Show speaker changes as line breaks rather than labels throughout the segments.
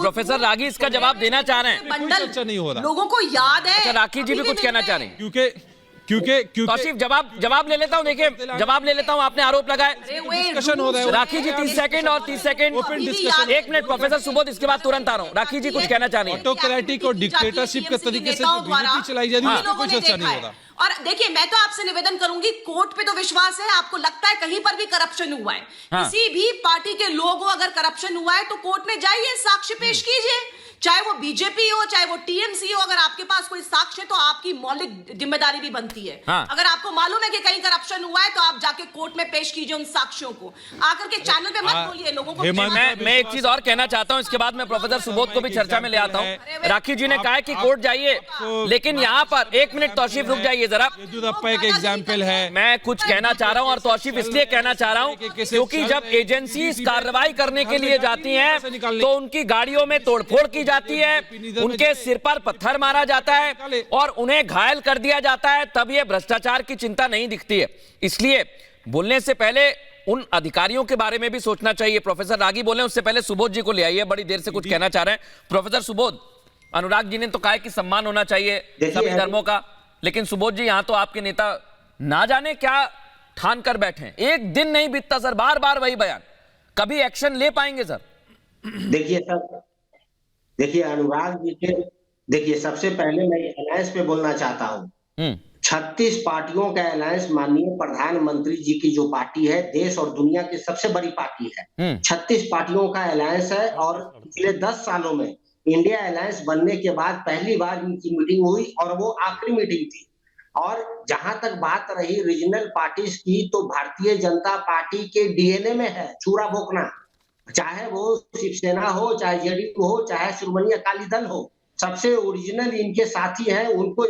Professor रागी इसका जवाब देना चाह रहे हैं।
कोई चर्चा नहीं हो रहा।
लोगों को याद है।
अच्छा, राखी जी भी कुछ कहना चाह रही हैं।
क्योंकि
तौसीफ जवाब ले लेता हूं। देखिए, जवाब ले लेता हूं। आपने आरोप लगाए,
डिस्कशन हो रहा है।
राखी जी 30 सेकंड और 30 second.
Open discussion.
1 minute professor Subodh, इसके बाद तुरंत आ रहा हूं। राखी जी कुछ कहना चाह रही हैं।
ऑटोक्रेटिक और डिक्टेटरशिप के तरीके से जो बीजेपी चलाई जा रही है, उसमें कोई चर्चा नहीं हो रहा।
और देखिए, मैं तो आपसे निवेदन करूंगी, कोर्ट पे तो विश्वास है। आपको लगता है कहीं पर भी करप्शन हुआ है, किसी भी पार्टी के लोग हो, अगर करप्शन हुआ है तो कोर्ट में जाइए, साक्ष्य पेश कीजिए, चाहे वो बीजेपी हो चाहे वो टीएमसी हो। अगर आपके पास कोई साक्ष्य तो आपकी मौलिक जिम्मेदारी भी बनती है। अगर आपको मालूम है कि कहीं करप्शन हुआ है तो आप जाके कोर्ट में पेश कीजिए उन साक्ष्यों को। आकर के चैनल पे मत बोलिए लोगों को।
मैं एक चीज और कहना चाहता हूं, इसके बाद मैं प्रोफेसर सुबोध को भी चर्चा में ले आता हूं। राखी जी ने कहा है कि कोर्ट जाइए, लेकिन यहाँ पर 1 मिनट तौसीफ रुक जाइए जरा।
येदियुरप्पा एक एग्जाम्पल है।
मैं कुछ कहना चाह रहा हूं, और तौसीफ इसलिए कहना चाह रहा हूं क्योंकि जब एजेंसी कार्रवाई करने के लिए जाती हैं तो उनकी गाड़ियों में तोड़फोड़ की जाती है, उनके सिर पर पत्थर मारा जाता है और उन्हें घायल कर दिया जाता है, तब यह भ्रष्टाचार की चिंता नहीं दिखती है। इसलिए बोलने से पहले उन अधिकारियों के बारे में भी सोचना चाहिए। प्रोफेसर रागी बोले, उससे पहले सुबोध जी को ले आइए, बड़ी देर से कुछ कहना चाह रहे हैं। प्रोफेसर सुबोध, अनुराग जी ने तो कहा कि सम्मान होना चाहिए सभी धर्मों का, लेकिन सुबोध जी यहां तो आपके नेता ना जाने क्या ठान कर बैठे हैं। एक दिन नहीं बीतता सर, बार बार वही बयान। कभी एक्शन ले पाएंगे सर?
देखिए सर, देखिए अनुराग जी के, देखिए सबसे पहले मैं अलायंस पे बोलना चाहता हूं। 36 पार्टियों का अलायंस माननीय प्रधानमंत्री जी की जो पार्टी है, देश और दुनिया की सबसे बड़ी पार्टी है। 36 पार्टियों का अलायंस है और पिछले 10 सालों में इंडिया अलायंस बनने के बाद पहली बार इनकी मीटिंग हुई और वो आखिरी मीटिंग थी। और जहां तक बात रही रीजनल पार्टीज की, तो भारतीय जनता पार्टी के डीएनए में है चूड़ा भोंकना, चाहे वो शिवसेना हो, चाहे जेडीयू हो, चाहे श्रोमणी अकाली दल हो। सबसे ओरिजिनल इनके साथी हैं, उनको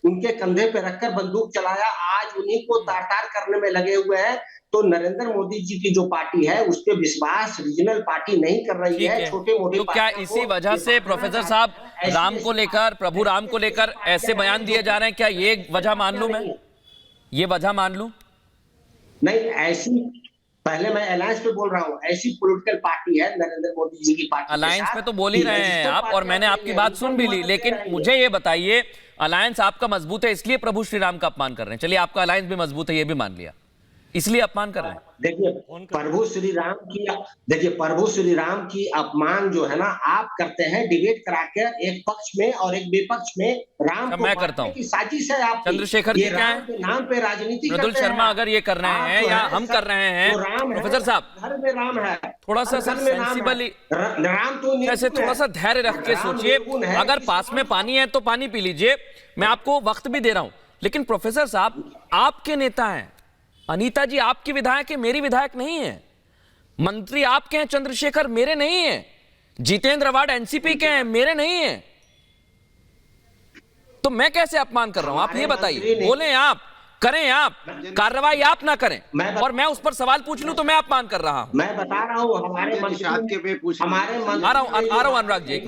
उनके कंधे पे रखकर बंदूक चलाया, आज उन्हीं को तार-तार करने में लगे हुए हैं। तो नरेंद्र मोदी जी की जो पार्टी है उस पे विश्वास रीजनल पार्टी नहीं कर रही है, छोटे-मोटे।
तो क्या इसी वजह से प्रोफेसर साहब राम को लेकर, प्रभु राम को लेकर ऐसे बयान दिए जा रहे हैं? क्या ये वजह मान लूं मैं, ये वजह मान लूं?
नहीं, ऐसी, पहले मैं अलायंस पे बोल रहा हूँ, ऐसी पॉलिटिकल पार्टी है नरेंद्र मोदी जी की पार्टी।
अलायंस पे तो बोल ही रहे हैं आप, और मैंने आपकी बात सुन भी ली, लेकिन मुझे ये बताइए, अलायंस आपका मजबूत है इसलिए प्रभु श्री राम का अपमान कर रहे हैं? चलिए, आपका अलायंस भी मजबूत है, ये भी मान लिया, इसलिए अपमान कर रहे हैं।
देखिए प्रभु श्री राम की अपमान जो है ना, आप करते हैं डिबेट कराकर एक पक्ष में और एक विपक्ष में। राम को
मैं करता हूं,
साजिश है आपकी।
चंद्रशेखर जी क्या है
नाम पे राजनीति
मृदुल शर्मा अगर ये कर रहे हैं या हम कर रहे हैं, प्रोफेसर साहब
घर में राम है,
थोड़ा सा सेंसिबली,
राम तो
ऐसे थोड़ा सा धैर्य रख के सोचिए। अगर पास में पानी है तो पानी पी लीजिए, मैं आपको वक्त भी दे रहा हूं। लेकिन प्रोफेसर साहब, आपके नेता हैं, अनीता जी आपकी विधायक है, मेरी विधायक नहीं है। मंत्री आपके हैं, चंद्रशेखर मेरे नहीं है। जितेंद्र अवार्ड एनसीपी के हैं, मेरे नहीं है। तो मैं कैसे अपमान कर रहा हूं, आप ये बताइए। बोले आप, करें आप, कार्रवाई आप ना करें, और मैं उस पर सवाल पूछ लूं तो मैं अपमान कर रहा हूं।
मैं बता रहा हूं, हमारे
निषाद के पे पूछ,
हमारे
आ रहा हूं अनुराग जी,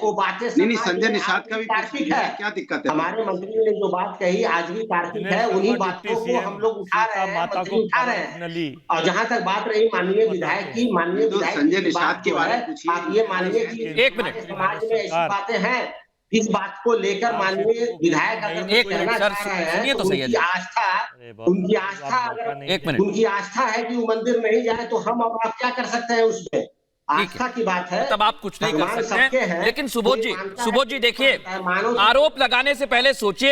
वो बातें
नहीं, संजय निषाद का भी तार्किक है, क्या दिक्कत है?
हमारे मंत्री ने जो बात कही आज भी तार्किक है, उन्हीं बातों को हम लोग उठा रहे हैं, मंत्री उठा रहे हैं। और जहां तक बात रही माननीय विधायक की, माननीय विधायक
संजय निषाद के बारे में पूछिए।
आप ये मानिए कि
1 मिनट,
समाज में ऐसी बातें हैं, इस बात को लेकर माननीय विधायक अगर
एक मिनट सर, सुनिए तो सही है।
उनकी आस्था अगर
1 मिनट,
उनकी आस्था है कि वो मंदिर नहीं जाए, तो हम अब आप क्या कर सकते हैं उसमें? आस्था की बात है,
तब आप कुछ नहीं कर सकते हैं। लेकिन सुबोध जी देखिए, आरोप लगाने से पहले सोचिए।